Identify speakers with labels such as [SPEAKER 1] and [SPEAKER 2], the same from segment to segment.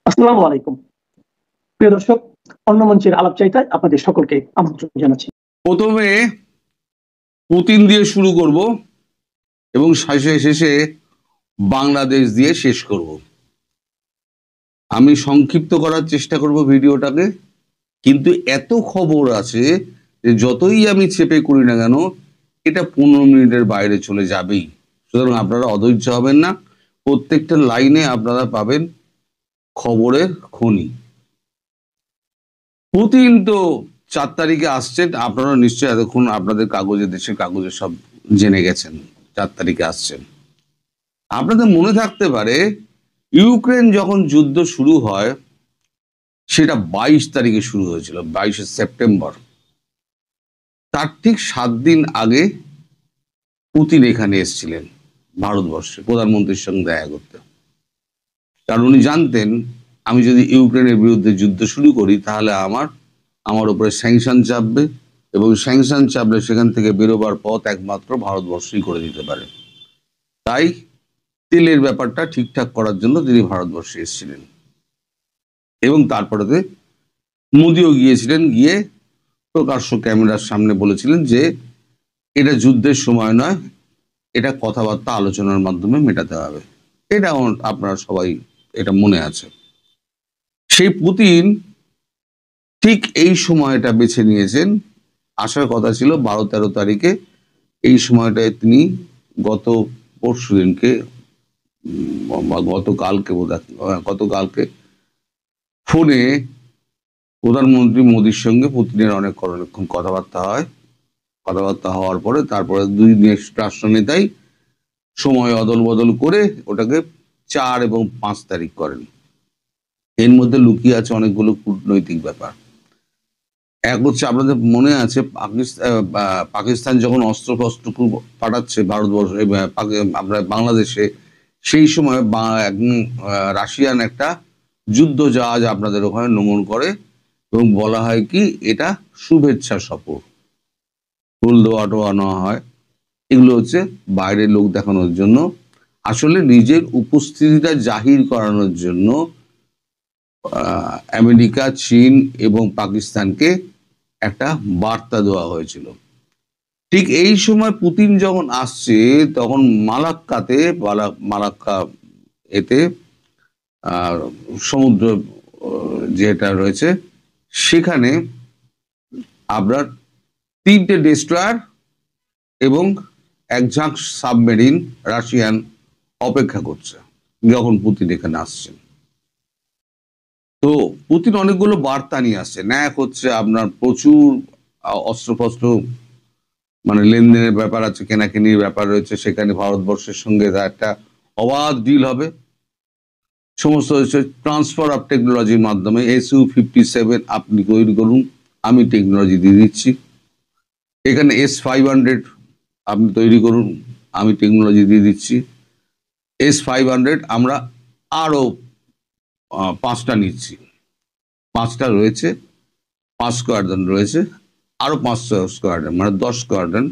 [SPEAKER 1] আসসালামু আলাইকুম। প্রিয় দর্শক, অন্য মঞ্চের আলাপচারিতায় আপনাদের সকলকে আমন্ত্রণ জানাচ্ছি।
[SPEAKER 2] প্রথমে পুতিন দিয়ে শুরু করব এবং শেষে বাংলাদেশ দিয়ে শেষ করব। আমি সংক্ষিপ্ত করার চেষ্টা করব ভিডিওটাকে, কিন্তু এত খবর আছে যে যতই আমি চেপে করি না কেন এটা 15 মিনিটের বাইরে চলে যাবেই। সুতরাং আপনারা অধৈর্য হবেন না, প্রত্যেকটা লাইনে আপনারা পাবেন খবরের খনি। পুতিন তো 4 তারিখে আসছেন, আপনারা নিশ্চয়ই এতক্ষণ আপনাদের কাগজে, দেশের কাগজে সব জেনে গেছেন 4 তারিখে আসছেন। আপনাদের মনে থাকতে পারে ইউক্রেন যখন যুদ্ধ শুরু হয় সেটা 22 তারিখে শুরু হয়েছিল, 22শে সেপ্টেম্বর। তার ঠিক 7 দিন আগে পুতিন এখানে এসেছিলেন ভারতবর্ষে প্রধানমন্ত্রীর সঙ্গে দেখা করতে। কারণ উনি জানতেন আমি যদি ইউক্রেনের বিরুদ্ধে যুদ্ধ শুরু করি তাহলে আমার উপরে স্যাংশন চাপবে, এবং স্যাংশন চাপলে সেখান থেকে বেরোবার পথ একমাত্র ভারতবর্ষই করে দিতে পারে। তাই তেলের ব্যাপারটা ঠিকঠাক করার জন্য তিনি ভারতবর্ষে এসেছিলেন। এবং তারপরে মোদিও গিয়েছিলেন, গিয়ে প্রকাশ্য ক্যামেরার সামনে বলেছিলেন যে এটা যুদ্ধের সময় নয়, এটা কথাবার্তা আলোচনার মাধ্যমে মেটাতে হবে। এটা আপনারা সবাই এটা মনে আছে। সেই পুতিন ঠিক এই সময়টা বেছে নিয়েছেন। আসার কথা ছিল 12-13 তারিখে। এই সময়টায় তিনি গত পরশু দিনকে গতকালকে ফোনে প্রধানমন্ত্রী মোদির সঙ্গে পুতিনের অনেকক্ষণ কথাবার্তা হওয়ার পরে তারপরে দুই দেশ রাষ্ট্রনেতাই সময় অদল বদল করে ওটাকে 4 এবং 5 তারিখ করেন। এর মধ্যে লুকিয়ে আছে অনেকগুলো কূটনৈতিক ব্যাপার। এক হচ্ছে, আপনাদের মনে আছে পাকিস্তান যখন অস্ত্রশস্ত্র পাঠাচ্ছে ভারতবর্ষ আপনার বাংলাদেশে, সেই সময় রাশিয়ান একটা যুদ্ধ জাহাজ আপনাদের ওখানে নোঙর করে এবং বলা হয় কি এটা শুভেচ্ছা সফর, ফুল দেওয়া টোয়া নেওয়া হয়। এগুলো হচ্ছে বাইরের লোক দেখানোর জন্য, আসলে নিজের উপস্থিতিটা জাহির করানোর জন্য আমেরিকা, চীন এবং পাকিস্তানকে একটা বার্তা দেওয়া হয়েছিল। ঠিক এই সময় পুতিন যখন আসছে তখন মালাক্কা এতে সমুদ্র যেটা রয়েছে সেখানে আপনার 3টে ডেস্ট্রয়ার এবং এক ঝাঁক সাবমেরিন রাশিয়ান অপেক্ষা করছে যখন পুতিন এখানে আসছেন। তো পুতিন অনেকগুলো বার্তা নিয়ে আসছে। এক হচ্ছে আপনার প্রচুর অস্ত্রশস্ত্র মানে লেনদেনের ব্যাপার আছে, কেনাকানির ব্যাপার রয়েছে, সেখানে ভারতবর্ষের সঙ্গে একটা অবাধ ডিল হবে। সমস্ত হচ্ছে ট্রান্সফার অফ টেকনোলজির মাধ্যমে। Su-57 আপনি তৈরি করুন, আমি টেকনোলজি দিয়ে দিচ্ছি। এখানে S-500 আপনি তৈরি করুন, আমি টেকনোলজি দিয়ে দিচ্ছি। S-500 আমরা আরো 5টা নিচ্ছি, 5টা রয়েছে, 5 স্কোয়াড্রন রয়েছে, আরো 5 স্কোয়াড্রন মানে 10 স্কোয়াড্রন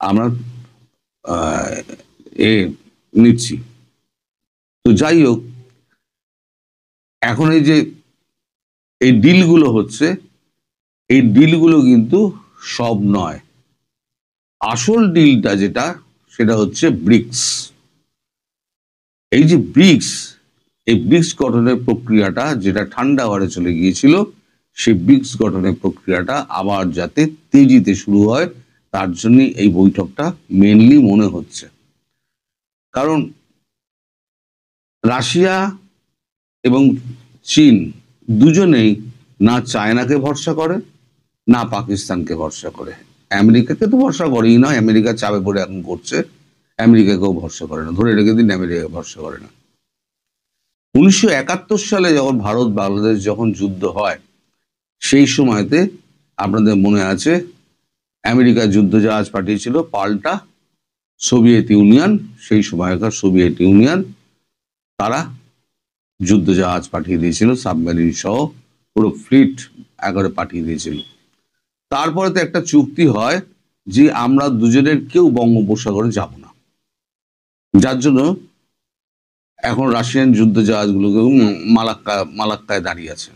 [SPEAKER 2] আমরা নিচ্ছি। তো যাই হোক, এখন এই যে এই ডিলগুলো হচ্ছে, এই ডিলগুলো কিন্তু সব নয়। আসল ডিলটা যেটা, সেটা হচ্ছে ব্রিক্স। এই যে এই ব্রিক্স গঠনের প্রক্রিয়াটা যেটা ঠান্ডা ঘরে চলে গিয়েছিল, সেই ব্রিক্স গঠনের প্রক্রিয়াটা আবার যাতে তেজিতে শুরু হয় তার জন্য এই বৈঠকটা মেনলি মনে হচ্ছে। কারণ রাশিয়া এবং চীন দুজনেই না চায়নাকে ভরসা করে না পাকিস্তানকে ভরসা করে। আমেরিকাকে তো ভরসা করেই না, আমেরিকা চাপে পড়ে এখন করছে, আমেরিকাকেও ভরসা করে না, ধরে রেখে দিন আমেরিকাকে ভরসা করে না। 1971 সালে যখন ভারত বাংলাদেশ যখন যুদ্ধ হয়, সেই সময়তে আপনাদের মনে আছে আমেরিকা যুদ্ধ জাহাজ পাঠিয়েছিল, পাল্টা সোভিয়েত ইউনিয়ন, সেই সময়কার সোভিয়েত ইউনিয়ন তারা যুদ্ধ জাহাজ পাঠিয়ে দিয়েছিল, সাবমেরিন সহ পুরো ফ্লিট একবারে পাঠিয়ে দিয়েছিল। তারপরে তো একটা চুক্তি হয় যে আমরা দুজনের কেউ বঙ্গোপসাগরে যাব না, যার জন্য এখন রাশিয়ান যুদ্ধ জাহাজগুলোকে মালাক্কায় দাঁড়িয়ে আছে,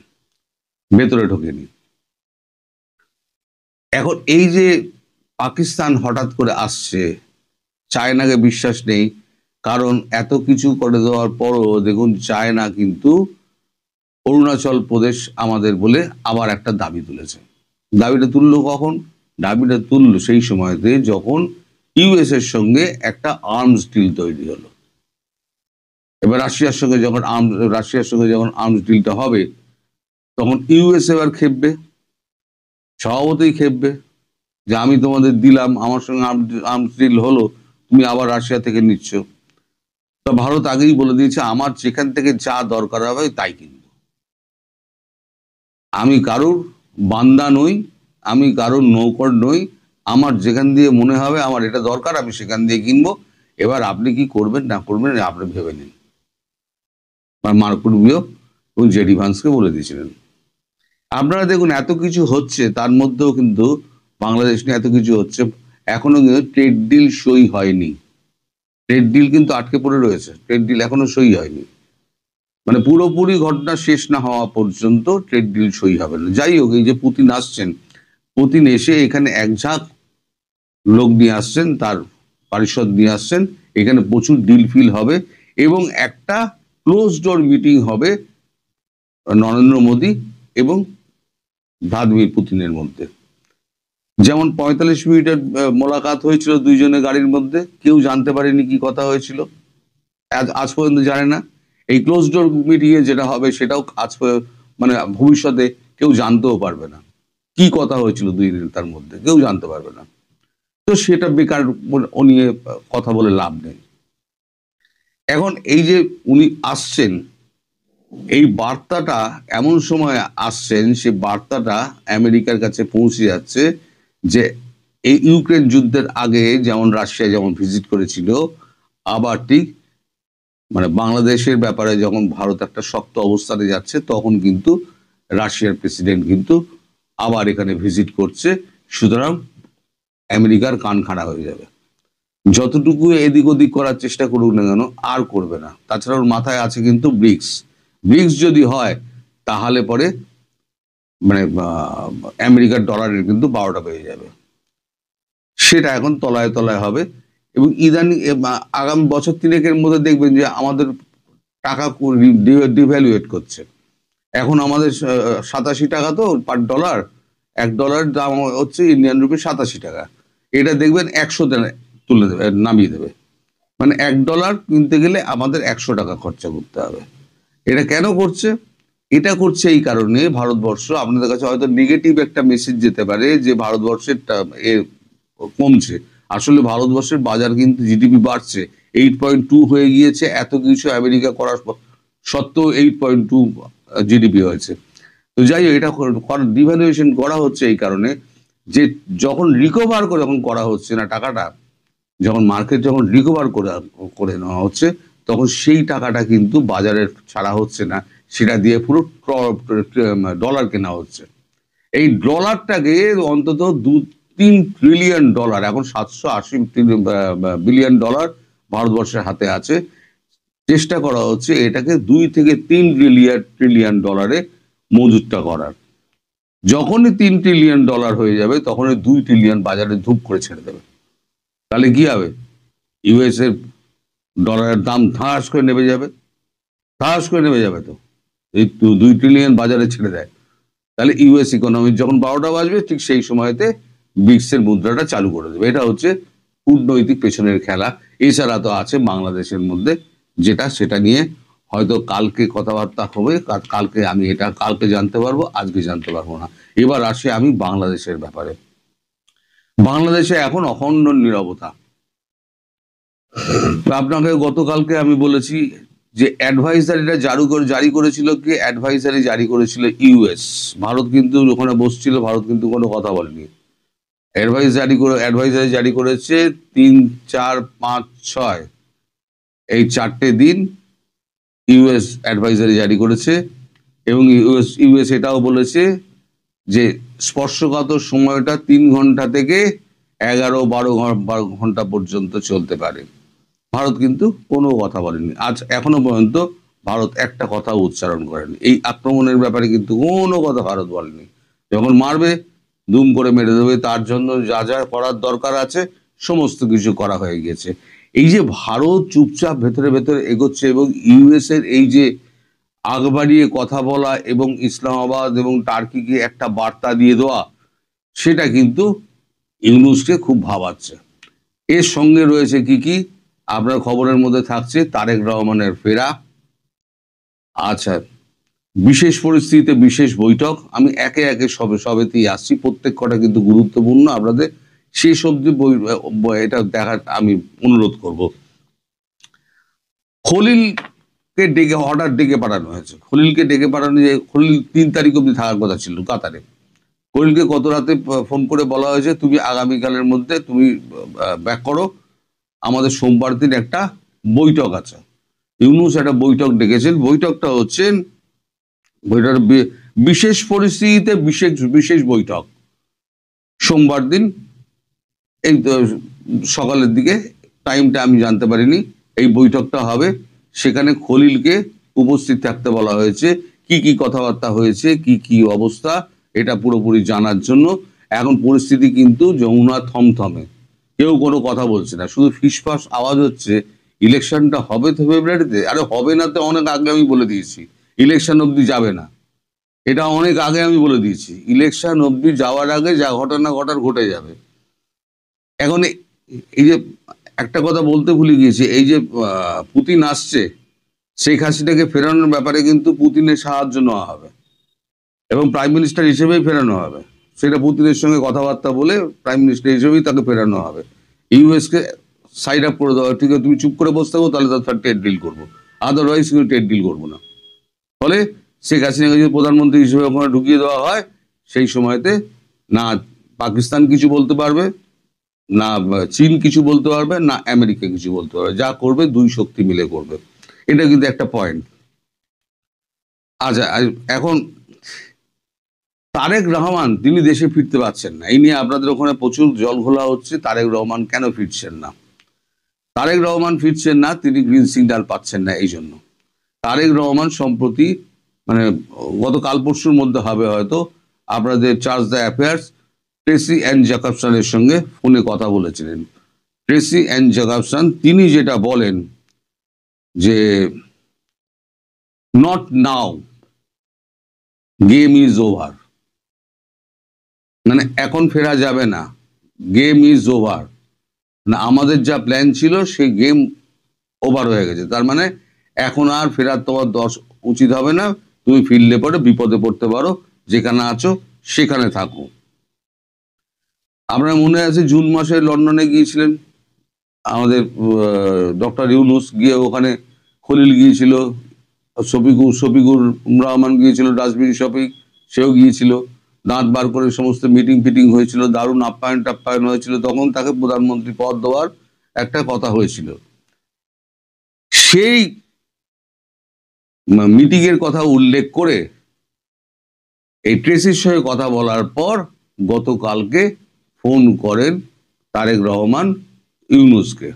[SPEAKER 2] ভেতরে ঢোকেনি। এখন এই যে পাকিস্তান হঠাৎ করে আসছে, চায়নাকে বিশ্বাস নেই, কারণ এত কিছু করে দেওয়ার পরও দেখুন চায়না কিন্তু অরুণাচল প্রদেশ আমাদের বলে আবার একটা দাবি তুলেছে। দাবিটা তুললো কখন? দাবিটা তুললো সেই সময়তে যখন ইউএস এর সঙ্গে একটা আর্মস ডিল তৈরি হলো। এবার রাশিয়ার সঙ্গে যখন আর্মস ডিলটা হবে, তখন ইউএস এবার খেপবে, স্বভাবতই খেপবে, যে আমি তোমাদের দিলাম, আমার সঙ্গে আর্মস ডিল হলো, তুমি আবার রাশিয়া থেকে নিচ্ছ। তো ভারত আগেই বলে দিয়েছে আমার যেখান থেকে যা দরকার হবে তাই কিনবো, আমি কারোর বান্দা নই, আমি কারোর নৌকর নই, আমার যেখান দিয়ে মনে হবে আমার এটা দরকার আমি সেখান দিয়ে কিনবো, এবার আপনি কি করবেন না করবেন আপনি ভেবে নিন। মার্কো রুবিও এবং জেডি ভান্সকে বলে দিয়েছিলেন। আপনারা দেখুন এত কিছু হচ্ছে, তার মধ্যেও কিন্তু বাংলাদেশ নিয়ে এত কিছু হচ্ছে, এখনো কিন্তু ট্রেড ডিল সই হয়নি। ট্রেড ডিল কিন্তু আটকে পড়ে রয়েছে, ট্রেড ডিল এখনো সই হয়নি, মানে পুরোপুরি ঘটনা শেষ না হওয়া পর্যন্ত ট্রেড ডিল সই হবে না। যাই হোক, এই যে পুতিন আসছেন, পুতিন এসে এখানে এক ঝাঁক লোক নিয়ে আসছেন, তার পারিষদ নিয়ে আসছেন, এখানে প্রচুর ডিল ফিল হবে এবং একটা ক্লোজ ডোর মিটিং হবে নরেন্দ্র মোদী এবং ভ্লাদিমির পুতিনের মধ্যে। যেমন 45 মিনিটের মোলাকাত হয়েছিল দুইজনের গাড়ির মধ্যে, কেউ জানতে পারেনি কি কথা হয়েছিল, আজ পর্যন্ত জানে না। এই ক্লোজ ডোর মিটিং এ যেটা হবে সেটাও মানে ভবিষ্যতে কেউ জানতেও পারবে না কি কথা হয়েছিল দুই নেতার মধ্যে, কেউ জানতে পারবে না। তো সেটা বেকার, ও নিয়ে কথা বলে লাভ নেই। এখন এই যে উনি আসছেন, এই বার্তাটা এমন সময় আসছেন, সে বার্তাটা আমেরিকার কাছে পৌঁছে যাচ্ছে যে এই ইউক্রেন যুদ্ধের আগে যেমন রাশিয়া যেমন ভিজিট করেছিল, আবার ঠিক মানে বাংলাদেশের ব্যাপারে যখন ভারত একটা শক্ত অবস্থানে যাচ্ছে, তখন কিন্তু রাশিয়ার প্রেসিডেন্ট কিন্তু আবার এখানে ভিজিট করছে। সুতরাং আমেরিকার কান খাড়া হয়ে যাবে, যতটুকু এদিক ওদিক করার চেষ্টা করুক না কেন আর করবে না। তাছাড়া ওর মাথায় আছে কিন্তু ব্রিক্স, ব্রিক্স যদি হয় তাহলে পরে মানে আমেরিকার ডলারের কিন্তু 12টা বেজে যাবে, সেটা এখন তলায় তলায় হবে। এবং ইদানিং আগামী বছর 3-এর মধ্যে দেখবেন যে আমাদের টাকা ডিভ্যালুয়েট করছে। এখন আমাদের 87 টাকা তো পার ডলার, $1 দাম হচ্ছে ইন্ডিয়ান রুপি 87 টাকা, এটা দেখবেন 100-তে তুলে দেবে, নামিয়ে দেবে। মানে $1 কিনতে গেলে আমাদের 100 টাকা খরচা করতে হবে। এটা কেন করছে? এটা করছে এই কারণে, ভারতবর্ষ, আপনাদের কাছে হয়তো নেগেটিভ একটা মেসেজ যেতে পারে যে ভারতবর্ষের কমছে, আসলে ভারতবর্ষের বাজার কিন্তু জিডিপি বাড়ছে, 8.2 হয়ে গিয়েছে। এত কিছু আমেরিকা করার সত্ত্বেও 8.2 জিডিপি হয়েছে। তো যাই হোক, এটা ডিভ্যালুয়েশন করা হচ্ছে এই কারণে যে যখন রিকভার করে যখন করা হচ্ছে না টাকাটা, যখন মার্কেট যখন রিকভার করে নেওয়া হচ্ছে, তখন সেই টাকাটা কিন্তু বাজারে ছাড়া হচ্ছে না, সেটা দিয়ে পুরো ডলার কেনা হচ্ছে। এই ডলারটাকে অন্তত 2-3 ট্রিলিয়ন ডলার, এখন 780 বিলিয়ন ডলার ভারতবর্ষের হাতে আছে, চেষ্টা করা হচ্ছে এটাকে 2 থেকে 3 ট্রিলিয়ন ডলারে মজুতটা করার। যখনই 3 ট্রিলিয়ন ডলার হয়ে যাবে, তখনই 2 ট্রিলিয়ন বাজারে ধূপ করে ছেড়ে দেবে। তাহলে কি হবে? ইউএস এর ডলারের দাম ধাস করে নেমে যাবে, ধাস করে নেমে যাবে। তো এই 2 ট্রিলিয়ন বাজারে ছেড়ে দেয়, তাহলে ইউএস ইকোনমি যখন 12টা বাজবে, ঠিক সেই সময়তে ব্রিক্সের মুদ্রাটা চালু করে দেবে। এটা হচ্ছে কূটনৈতিক পেছনের খেলা। এছাড়া তো আছে বাংলাদেশের মধ্যে যেটা, সেটা নিয়ে হয়তো কালকে কথাবার্তা হবে, কালকে জানতে পারবো, আজকে জানতে পারবো না। এবার আসে আমি বাংলাদেশের ব্যাপারে। বাংলাদেশে এখন অখণ্ড নীরবতা। আপনাকে গতকালকে আমি বলেছি যে অ্যাডভাইজারিটা জারি করেছিল কি? অ্যাডভাইজারি জারি করেছিল ইউএস। ভারত কিন্তু ওখানে বসছিল, ভারত কিন্তু কোনো কথা বলেনি। অ্যাডভাইজারি জারি করেছে 3, 4, 5, 6 এই 4টে দিন ইউএস অ্যাডভাইজারি জারি করেছে। এবং ইউএস এটাও বলেছে যে স্পর্শকাতর সময়টা 3 ঘন্টা থেকে 11-12 ঘন্টা পর্যন্ত চলতে পারে। ভারত কিন্তু কোনো কথা বলেনি। আজ এখনো পর্যন্ত ভারত একটা কথা উচ্চারণ করেনি। এই আক্রমণের ব্যাপারে কিন্তু কোনো কথা ভারত বলেনি। যখন মারবে দুম করে মেরে দেবে, তার জন্য যা যা করার দরকার আছে সমস্ত কিছু করা হয়ে গেছে। এই যে ভারত চুপচাপ ভেতরে ভেতরে এগোচ্ছে এবং ইউএস এর এই যে আগ বাড়িয়ে কথা বলা এবং ইসলামাবাদ এবং টার্কিকে একটা বার্তা দিয়ে দেওয়া, সেটা কিন্তু ইউনূসকে খুব ভাবাচ্ছে। এর সঙ্গে রয়েছে কি কি আপনার খবরের মধ্যে থাকছে, তারেক রহমানের ফেরা। আচ্ছা, বিশেষ পরিস্থিতিতে বিশেষ বৈঠক, আমি একে একে সবেতেই আসছি, প্রত্যেক কটা কিন্তু গুরুত্বপূর্ণ, আপনাদের শেষ অব্দি এটা দেখার আমি অনুরোধ করব। খলিলকে ডেকে অর্ডার ডেকে পাঠানো হয়েছে। খলিলকে ডেকে পাঠানো, যে খলিল 3 তারিখ অব্দি থাকার কথা ছিল কাতারে। খলিলকে গত রাতে ফোন করে বলা হয়েছে তুমি আগামীকালের মধ্যে তুমি ব্যাক করো, আমাদের সোমবার দিন একটা বৈঠক আছে। ইউনূস একটা বৈঠক ডেকেছেন। বৈঠকটা হচ্ছেন বিশেষ পরিস্থিতিতে বিশেষ বৈঠক, সোমবার দিন এই সকালের দিকে, টাইমটা আমি জানতে পারিনি। এই বৈঠকটা হবে, সেখানে খলিলকে উপস্থিত থাকতে বলা হয়েছে। কি কি কথাবার্তা হয়েছে, কি কি অবস্থা, এটা পুরোপুরি জানার জন্য। এখন পরিস্থিতি কিন্তু যমুনা থমথমে, কেউ কোনো কথা বলছে না, শুধু ফিসফাস আওয়াজ হচ্ছে ইলেকশনটা হবে তো ফেব্রুয়ারিতে। আরে হবে না তো অনেক আগে আমি বলে দিয়েছি, ইলেকশন অবধি যাবে না, এটা অনেক আগে আমি বলে দিয়েছি। ইলেকশন অবধি যাওয়ার আগে যা ঘটনা ঘটার ঘটে যাবে। এখন এই যে একটা কথা বলতে ভুলে গিয়েছি, এই যে পুতিন আসছে, শেখ হাসিনাকে ফেরানোর ব্যাপারে কিন্তু পুতিনের সাহায্য নেওয়া হবে এবং প্রাইম মিনিস্টার হিসেবেই ফেরানো হবে। সেটা পুতিনের সঙ্গে কথাবার্তা বলে প্রাইম মিনিস্টার হিসেবেই তাকে ফেরানো হবে। ইউএসকে সাইড আপ করে দেওয়া, ঠিক আছে তুমি চুপ করে বসে থাকো, তাহলে তার ট্রেড ডিল করবো, আদারওয়াইজ কিন্তু ট্রেড ডিল করবো না। ফলে শেখ হাসিনাকে যদি প্রধানমন্ত্রী হিসেবে ওখানে ঢুকিয়ে দেওয়া হয়, সেই সময়তে না পাকিস্তান কিছু বলতে পারবে, না চীন কিছু বলতে পারবে, না আমেরিকা কিছু বলতে পারবে। যা করবে দুই শক্তি মিলে করবে, এটা কিন্তু একটা পয়েন্ট। আচ্ছা, এখন তারেক রহমান তিনি দেশে ফিরতে পারছেন না, এই নিয়ে আপনাদের ওখানে প্রচুর জল ঘোলা হচ্ছে। তারেক রহমান কেন ফিরছেন না? তারেক রহমান ফিরছেন না, তিনি গ্রিন সিগন্যাল পাচ্ছেন না। এই জন্য তারেক রহমান সম্প্রতি, মানে গত কাল পরশুর মধ্যে হবে হয়তো, আপনাদের charge the affairs Tracy and জ্যাকবসনের সঙ্গে ফোনে কথা বলেছিলেন। ট্রেসি অ্যান্ড জ্যাকবসন তিনি যেটা বলেন যে not now, game is over, মানে এখন ফেরা যাবে না, গেম ইজ ওভার, না আমাদের যা প্ল্যান ছিল সেই গেম ওভার হয়ে গেছে। তার মানে এখন আর ফেরার তোমার উচিত হবে না, তুমি ফিরলে পরে বিপদে পড়তে পারো, যেখানে আছো সেখানে থাকো। আপনার মনে আছে জুন মাসে লন্ডনে গিয়েছিলেন আমাদের ডক্টর ইউনূস, গিয়ে ওখানে খলিল গিয়েছিল, শফিকুর রহমান গিয়েছিল, ডাস্টবিন শফিক সেও গিয়েছিল, দাঁত বার করে সমস্ত মিটিং ফিটিং হয়েছিল, দারুণ আপ্যায়ন হয়েছিল। তখন তাকে প্রধানমন্ত্রী পদ দেওয়ার একটা কথা হয়েছিল। সেই মিটিং এর কথা উল্লেখ করে এই ট্রেসির সঙ্গে কথা বলার পর গতকালকে ফোন করেন তারেক রহমান ইউনূসকে।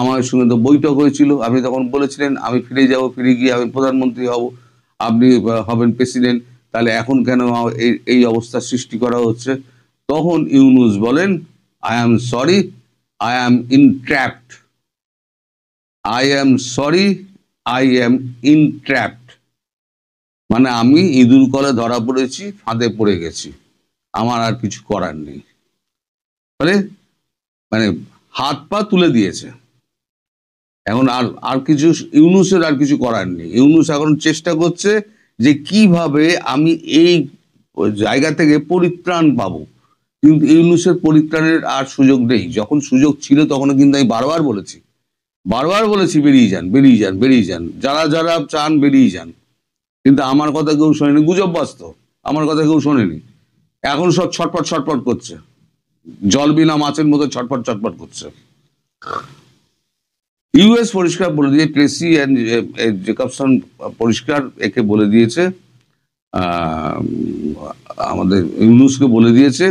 [SPEAKER 2] আমার সঙ্গে তো বৈঠক হয়েছিল, আপনি তখন বলেছিলেন আমি ফিরে যাব, ফিরে গিয়ে আমি প্রধানমন্ত্রী হব, আপনি হবেন প্রেসিডেন্ট, তাহলে এখন কেন এই অবস্থার সৃষ্টি করা হচ্ছে? তখন ইউনূস বলেন I am sorry, I am entrapped, I am sorry, I am entrapped, মানে আমি ইঁদুর কলে ধরা পড়েছি, ফাঁদে পড়ে গেছি, আমার আর কিছু করার নেই। মানে হাত পা তুলে দিয়েছে, এখন আর কিছু ইউনূসের আর কিছু করার নেই। ইউনূস এখন চেষ্টা করছে যে কিভাবে আমি এই জায়গা থেকে পরিত্রাণ পাবো, কিন্তু ইউনূসের পরিত্রাণের আর সুযোগ নেই। যখন সুযোগ ছিল তখন কিন্তু আমি বারবার বলেছি বেরিয়ে যান, বেরিয়ে যান, বেরিয়ে যান, যারা যারা চান বেরিয়ে যান, কিন্তু আমার কথা কেউ শোনেনি। গুজব বাস্তব, আমার কথা কেউ শোনেনি। এখন সব ছটপট করছে, জল বিনা মাছের মতো ছটপট করছে। ইউএস পরিষ্কার বলে দিয়ে, ট্রেসি অ্যান্ড জ্যাকবসন পরিষ্কার একে বলে দিয়েছে, আমাদের ইউনূসকে বলে দিয়েছে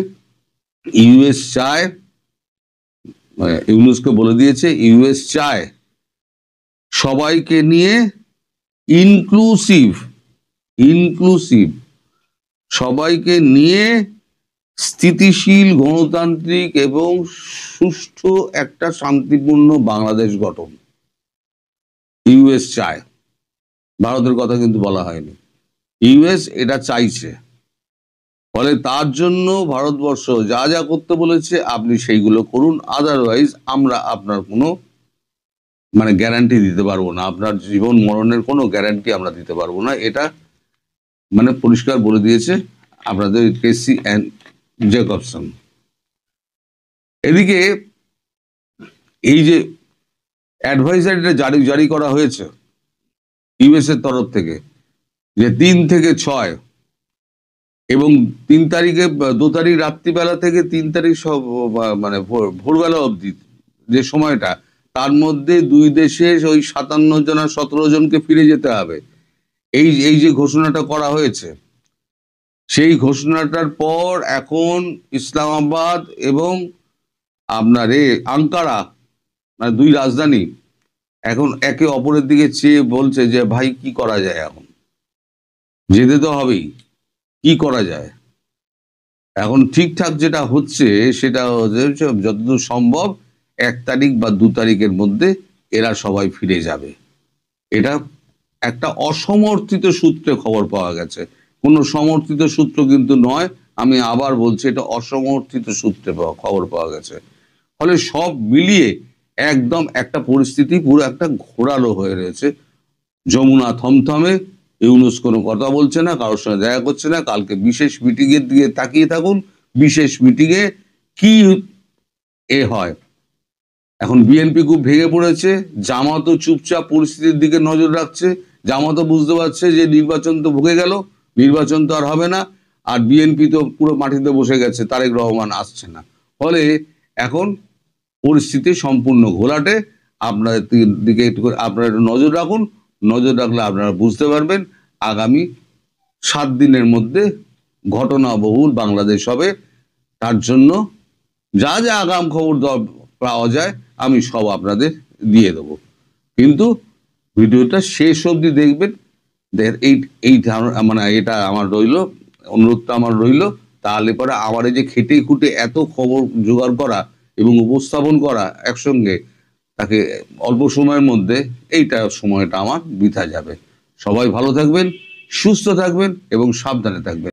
[SPEAKER 2] ইউএস চায় ইউনুসকে বলে দিয়েছে ইউএস চায় সবাইকে নিয়ে ইনক্লুসিভ ইনক্লুসিভ সবাইকে নিয়ে স্থিতিশীল গণতান্ত্রিক এবং সুষ্ঠু একটা শান্তিপূর্ণ বাংলাদেশ গঠন ইউএস চায়। ভারতের কথা কিন্তু বলা হয়নি, ইউএস এটা চাইছে। ফলে তার জন্য ভারতবর্ষ যা যা করতে বলেছে আপনি সেইগুলো করুন, আদারওয়াইজ আমরা আপনার কোনো গ্যারান্টি দিতে পারবো না, আপনার জীবন মরণের কোনো গ্যারান্টি আমরা দিতে পারবো না। এটা পরিষ্কার বলে দিয়েছে আপনাদের কেসি অ্যান্ড জ্যাকবসন। এদিকে এই যে অ্যাডভাইজারিটা জারি করা হয়েছে ইউএস এর তরফ থেকে, যে 3 থেকে 6 এবং 3 তারিখে 2 তারিখ রাত্রিবেলা থেকে 3 তারিখ সব ভোরবেলা অবধি যে সময়টা, তার মধ্যে 2 দেশে ওই 57 জন আর 17 জনকে ফিরে যেতে হবে, এই যে ঘোষণাটা করা হয়েছে, সেই ঘোষণাটার পর এখন ইসলামাবাদ এবং আপনার আঙ্কারা, 2 রাজধানী এখন একে অপরের দিকে চেয়ে বলছে যে ভাই কি করা যায়, এখন যেতে তো হবেই, কি করা যায়। এখন ঠিকঠাক যেটা হচ্ছে সেটা হচ্ছে যতদূর সম্ভব 1 তারিখ বা 2 তারিখের মধ্যে এরা সবাই ফিরে যাবে। এটা একটা অসমর্থিত সূত্রে খবর পাওয়া গেছে, কোনো সমর্থিত সূত্র কিন্তু নয়, আমি আবার বলছি এটা অসমর্থিত সূত্রে খবর পাওয়া গেছে। ফলে সব মিলিয়ে একদম একটা পরিস্থিতি পুরো একটা ঘোরালো হয়ে রয়েছে। যমুনা থমথমে, ইউনুস কোনো কথা বলছে না, কারোর সঙ্গে দেখা করছে না। কালকে বিশেষ মিটিং এর দিকে তাকিয়ে থাকুন, বিশেষ মিটিং এ কি হয়। এখন বিএনপি খুব ভেঙে পড়েছে, জামাতও চুপচাপ পরিস্থিতির দিকে নজর রাখছে। জামাতও বুঝতে পারছে যে নির্বাচন তো ভুগে গেল, নির্বাচন তো আর হবে না, আর বিএনপি তো পুরো মাটিতে বসে গেছে, তারেক রহমান আসছে না। ফলে এখন পরিস্থিতি সম্পূর্ণ ঘোলাটে। আপনাদের দিকে একটু করে আপনারা একটু নজর রাখুন, নজর রাখলে আপনারা বুঝতে পারবেন আগামী 7 দিনের মধ্যে ঘটনাবহুল বাংলাদেশ হবে। তার জন্য যা যা আগাম খবর পাওয়া যায় আমি সব আপনাদের দিয়ে দেবো, কিন্তু ভিডিওটা শেষ অবধি দেখবেন। এই এটা আমার অনুরোধটা আমার রইল। তাহলে পরে আমার এই যে খেটে খুঁটে এত খবর জোগাড় করা এবং উপস্থাপন করা একসঙ্গে, তাকে অল্প সময়ের মধ্যে সময়টা আমার বৃথা যাবে। সবাই ভালো থাকবেন, সুস্থ থাকবেন এবং সাবধানে থাকবেন।